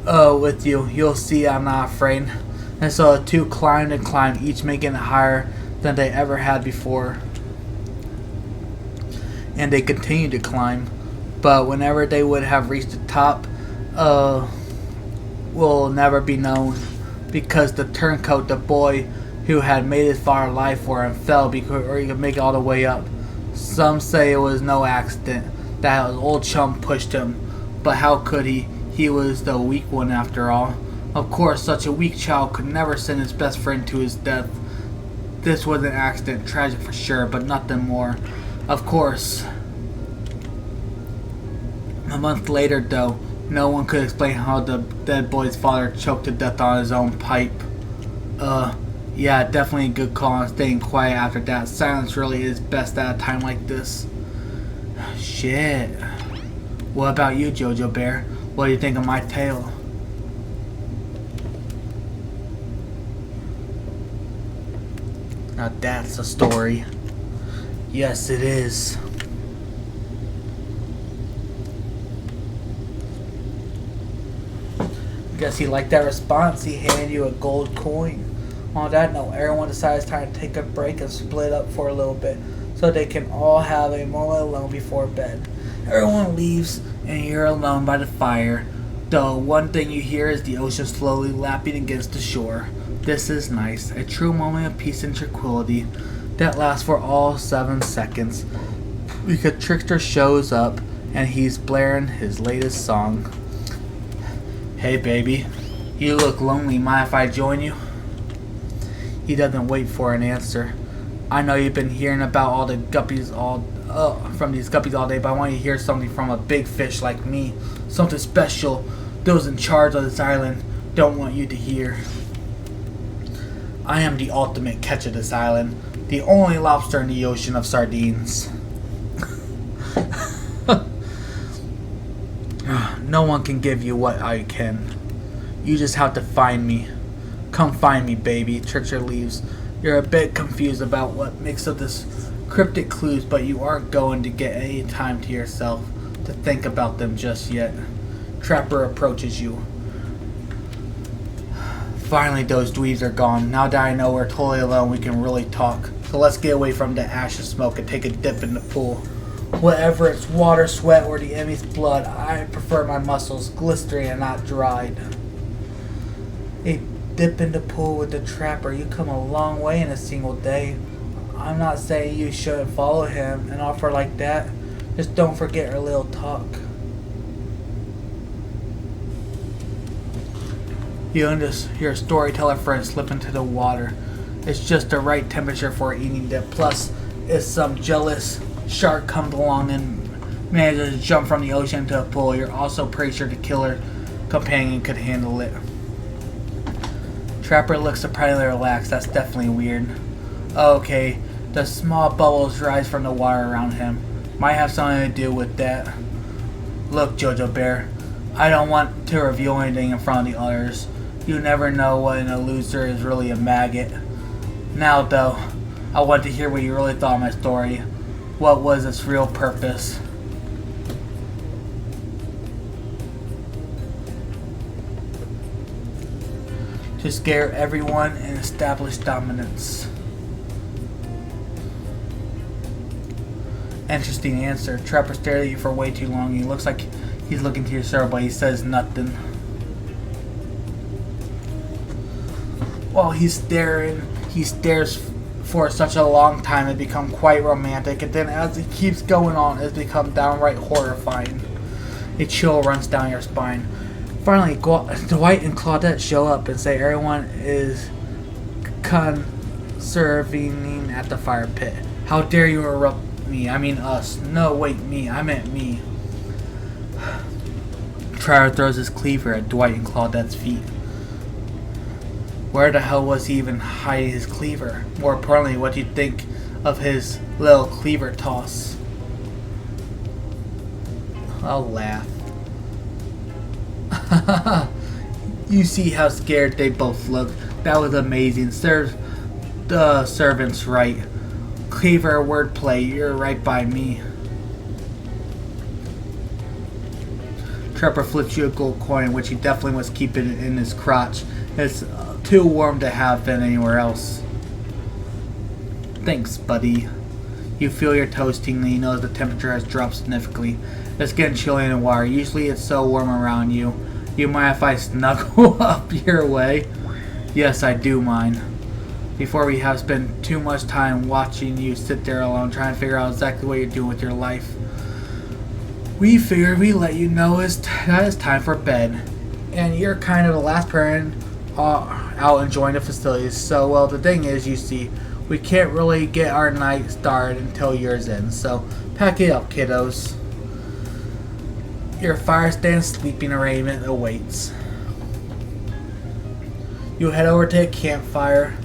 Speaker 1: With you. You'll see I'm not afraid." And so the two climbed and climbed, each making it higher than they ever had before. And they continued to climb. But whenever they would have reached the top, will never be known. Because the turncoat, the boy who had made his father lie for him, fell before he could make it all the way up. Some say it was no accident, that his old chum pushed him. But how could he? He was the weak one after all. Of course, such a weak child could never send his best friend to his death. This was an accident, tragic for sure, but nothing more. Of course. A month later, though, no one could explain how the dead boy's father choked to death on his own pipe. Yeah, definitely a good call on staying quiet after that. Silence really is best at a time like this. Shit. What about you, JoJoBear? What do you think of my tale? Now that's a story. Yes, it is. Guess he liked that response. He handed you a gold coin. On that note, everyone decides it's time to take a break and split up for a little bit so they can all have a moment alone before bed. Everyone leaves and you're alone by the fire. Though one thing you hear is the ocean slowly lapping against the shore. This is nice. A true moment of peace and tranquility that lasts for all 7 seconds. Because Trickster shows up and he's blaring his latest song. "Hey baby, you look lonely. Mind if I join you?" He doesn't wait for an answer. "I know you've been hearing about all the guppies from these guppies all day, but I want you to hear something from a big fish like me. Something special those in charge of this island don't want you to hear." I am the ultimate catch of this island. The only lobster in the ocean of sardines. No one can give you what I can. You just have to find me. Come find me, baby. Trickster leaves. You're a bit confused about what makes up this cryptic clues, but you aren't going to get any time to yourself to think about them just yet. Trapper approaches you. Finally, those dweebs are gone. Now that I know we're totally alone, we can really talk. So let's get away from the ash and smoke and take a dip in the pool. Whatever it's water, sweat, or the enemy's blood, I prefer my muscles glistering and not dried. A dip in the pool with the trapper. You come a long way in a single day. I'm not saying you shouldn't follow him. An offer like that, just don't forget our little talk. You and your storyteller friend slip into the water. It's just the right temperature for an eating dip. Plus, if some jealous shark comes along and manages to jump from the ocean into a pool, you're also pretty sure the killer companion could handle it. Trapper looks surprisingly relaxed. That's definitely weird. Okay, the small bubbles rise from the water around him. Might have something to do with that. Look, JoJoBear, I don't want to reveal anything in front of the others. You never know when a loser is really a maggot. Now though, I want to hear what you really thought of my story. What was its real purpose? To scare everyone and establish dominance. Interesting answer. Trapper stared at you for way too long. He looks like he's looking to your soul, but he says nothing. While he's staring, he stares for such a long time it becomes quite romantic, and then as it keeps going on, it's become downright horrifying. A chill runs down your spine. Finally, Dwight and Claudette show up and say everyone is conserving at the fire pit. How dare you interrupt me? I mean us. No, wait, me. I meant me. Trapper throws his cleaver at Dwight and Claudette's feet. Where the hell was he even hiding his cleaver? More importantly, what do you think of his little cleaver toss? I'll laugh. You see how scared they both look. That was amazing. Serve the servants right. Cleaver wordplay. You're right by me. Trapper flips you a gold coin, which he definitely was keeping in his crotch. It's too warm to have been anywhere else. Thanks, buddy. You feel your toes tingling. You notice the temperature has dropped significantly. It's getting chilly in the water. Usually it's so warm around you. You mind if I snuggle up your way? Yes, I do mind. Before we have spent too much time watching you sit there alone, trying to figure out exactly what you're doing with your life. We figured we'd let you know that it's time for bed. And you're kind of the last person out enjoying the facilities. So, well, the thing is, you see, we can't really get our night started until yours ends. So, pack it up, kiddos. Your fire stand sleeping arrangement awaits. You head over to a campfire.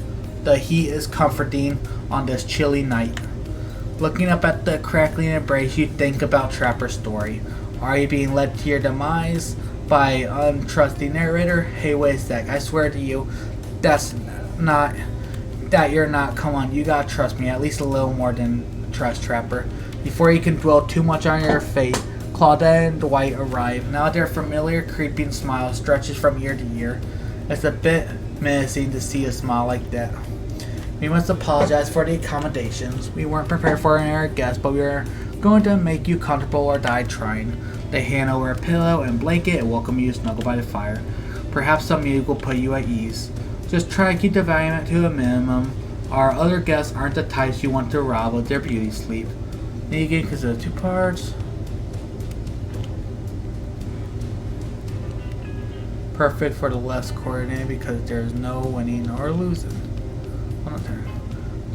Speaker 1: The heat is comforting on this chilly night. Looking up at the crackling embrace, you think about Trapper's story. Are you being led to your demise by untrusting narrator? Hey, wait a sec. I swear to you, that's not... That you're not. Come on, you gotta trust me. At least a little more than trust Trapper. Before you can dwell too much on your fate, Claudette and Dwight arrive. Now their familiar creeping smile stretches from ear to ear. It's a bit menacing to see a smile like that. We must apologize for the accommodations. We weren't prepared for our guests, but we are going to make you comfortable or die trying. They hand over a pillow and blanket and welcome you to snuggle by the fire. Perhaps some music will put you at ease. Just try to keep the volume to a minimum. Our other guests aren't the types you want to rob of their beauty sleep. Again, because of 2 parts. Perfect for the less coordinated because there's no winning or losing.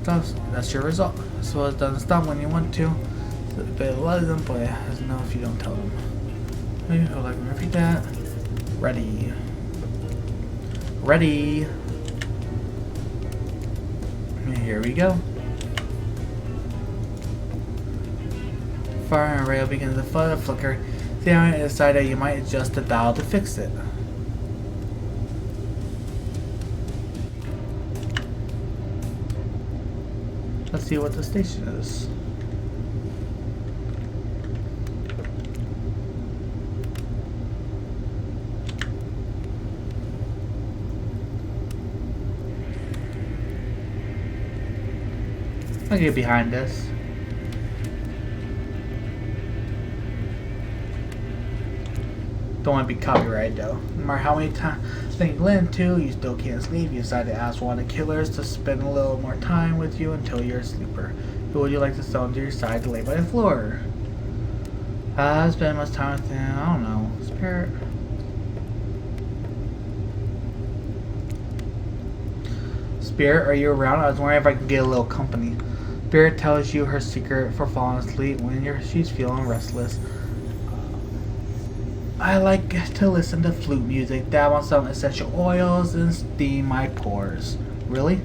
Speaker 1: That's your result. So it doesn't stop when you want to. But a lot of them play as know if you don't tell them. Maybe I'll like repeat that. Ready. Ready. Here we go. Fire and rail begins to flicker. Then I decide that you might adjust the dial to fix it. Let's see what the station is. I'll get behind this. Don't want to be copyrighted though. No matter how many times you lend to, you still can't sleep. You decide to ask one of the killers to spend a little more time with you until you're a sleeper. Who would you like to summon to your side to lay by the floor? I spend much time with him. I don't know. Spirit. Spirit, are you around? I was wondering if I could get a little company. Spirit tells you her secret for falling asleep when she's feeling restless. I like to listen to flute music, dab on some essential oils, and steam my pores. Really?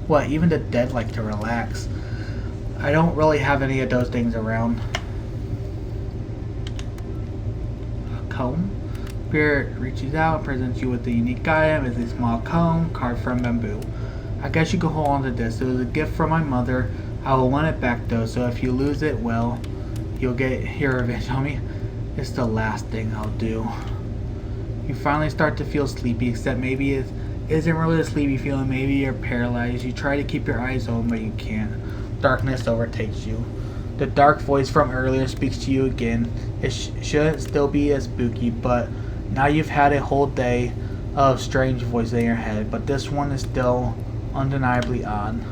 Speaker 1: What, even the dead like to relax. I don't really have any of those things around. Comb? Spirit reaches out and presents you with a unique item. It's a small comb carved from bamboo. I guess you can hold on to this. It was a gift from my mother. I will want it back though, so if you lose it, well, you'll get your revenge on me. It's the last thing I'll do. You finally start to feel sleepy, except maybe it isn't really a sleepy feeling. Maybe you're paralyzed. You try to keep your eyes open, but you can't. Darkness overtakes you. The dark voice from earlier speaks to you again. It shouldn't still be as spooky, but now you've had a whole day of strange voices in your head, but this one is still undeniably odd.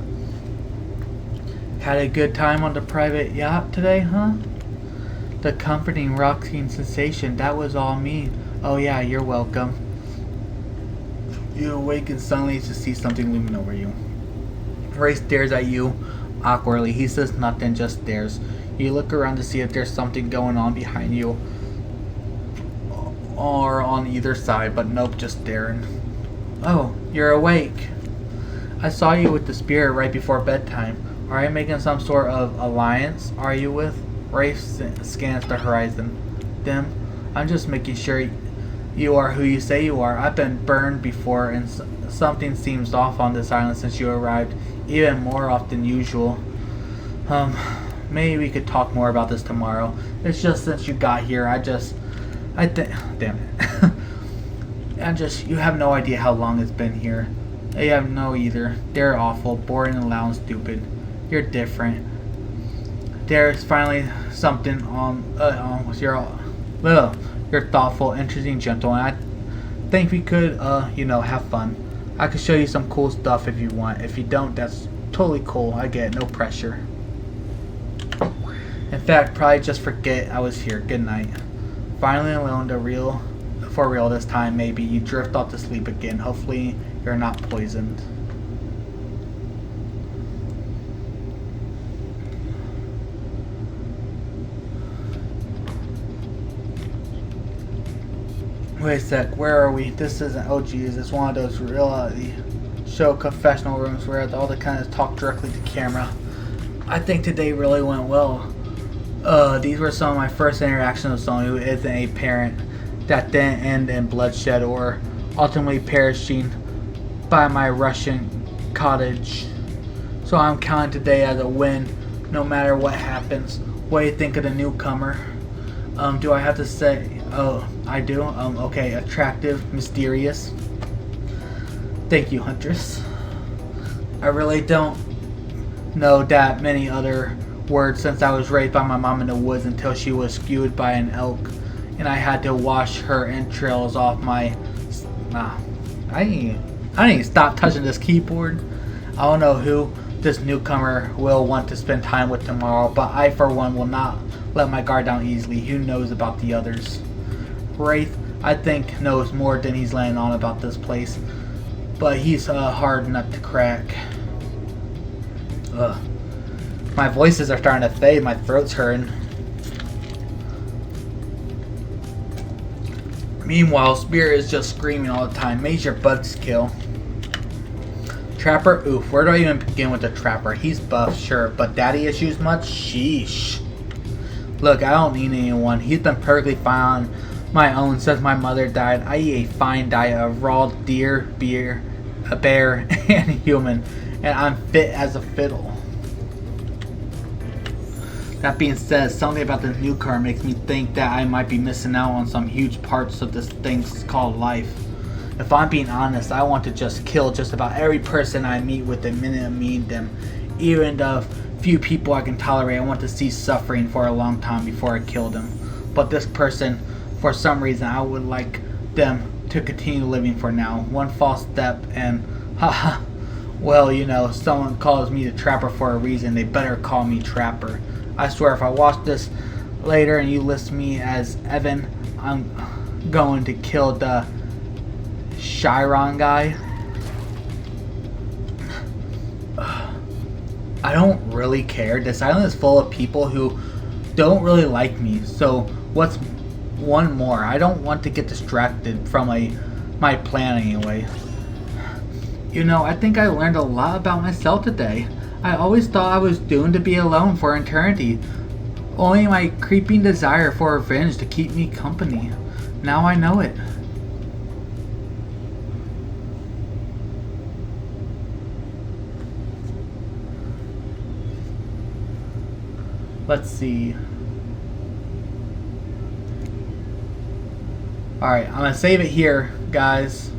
Speaker 1: Had a good time on the private yacht today, huh? The comforting, rocking sensation, that was all me. Oh yeah, you're welcome. You awaken suddenly to see something looming over you. Ray stares at you awkwardly. He says nothing, just stares. You look around to see if there's something going on behind you or on either side, but nope, just staring. Oh, you're awake. I saw you with the spirit right before bedtime. Are you making some sort of alliance? Are you with? Rafe scans the horizon. Dim. I'm just making sure you are who you say you are. I've been burned before, and something seems off on this island since you arrived, even more off than usual. Maybe we could talk more about this tomorrow. It's just since you got here, damn it. You have no idea how long it's been here. You have no either. They're awful, boring, and loud and stupid. You're different. There's finally something you're thoughtful, interesting, gentle, and I think we could, have fun. I could show you some cool stuff if you want. If you don't, that's totally cool. I get it. No pressure. In fact, probably just forget I was here. Good night. Finally alone, for real this time, maybe. You drift off to sleep again. Hopefully, you're not poisoned. Wait a sec, where are we? This isn't, oh geez, it's one of those reality show confessional rooms where all the kind of talk directly to camera. I think today really went well. These were some of my first interactions with someone who isn't a parent, that didn't end in bloodshed or ultimately perishing by my Russian cottage. So I'm counting today as a win, no matter what happens. What do you think of the newcomer? Do I have to say? Oh, I do? Okay, attractive, mysterious. Thank you, Huntress. I really don't know that many other words since I was raised by my mom in the woods until she was skewed by an elk and I had to wash her entrails off my... I need to stop touching this keyboard. I don't know who this newcomer will want to spend time with tomorrow, but I for one will not let my guard down easily. Who knows about the others? Wraith, I think, knows more than he's laying on about this place, but he's a hard nut to crack. Ugh. My voices are starting to fade, my throat's hurting. Meanwhile, Spirit is just screaming all the time. Major buzzkill. Trapper, oof, where do I even begin with the Trapper? He's buff, sure, but daddy issues much? Sheesh. Look, I don't need anyone. He's been perfectly fine on my own since my mother died. I eat a fine diet of raw deer, beer, a bear, and human, and I'm fit as a fiddle. That being said, something about the new car makes me think that I might be missing out on some huge parts of this thing called life. If I'm being honest, I want to just kill just about every person I meet with the minute I meet them. Even the few people I can tolerate, I want to see suffering for a long time before I kill them. But this person, for some reason, I would like them to continue living for now. One false step and, haha, well, you know, someone calls me the Trapper for a reason, they better call me Trapper. I swear if I watch this later and you list me as Evan, I'm going to kill the Chiron guy. I don't really care. This island is full of people who don't really like me. So what's one more? I don't want to get distracted from my plan anyway. You know, I think I learned a lot about myself today. I always thought I was doomed to be alone for eternity. Only my creeping desire for revenge to keep me company. Now I know it. Let's see. Alright, I'm gonna save it here, guys.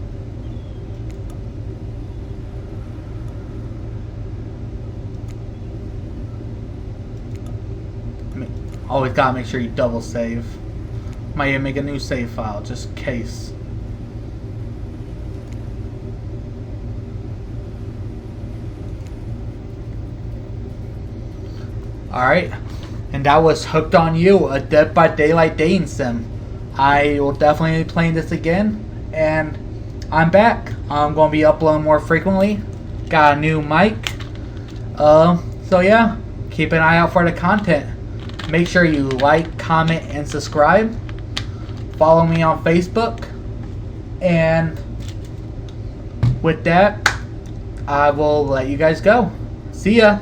Speaker 1: Always gotta make sure you double save. Might even make a new save file, just in case. Alright, and that was Hooked on You, a Dead by Daylight dating sim. I will definitely be playing this again, and I'm back. I'm going to be uploading more frequently. Got a new mic. So yeah, keep an eye out for the content. Make sure you like, comment, and subscribe. Follow me on Facebook. And with that, I will let you guys go. See ya.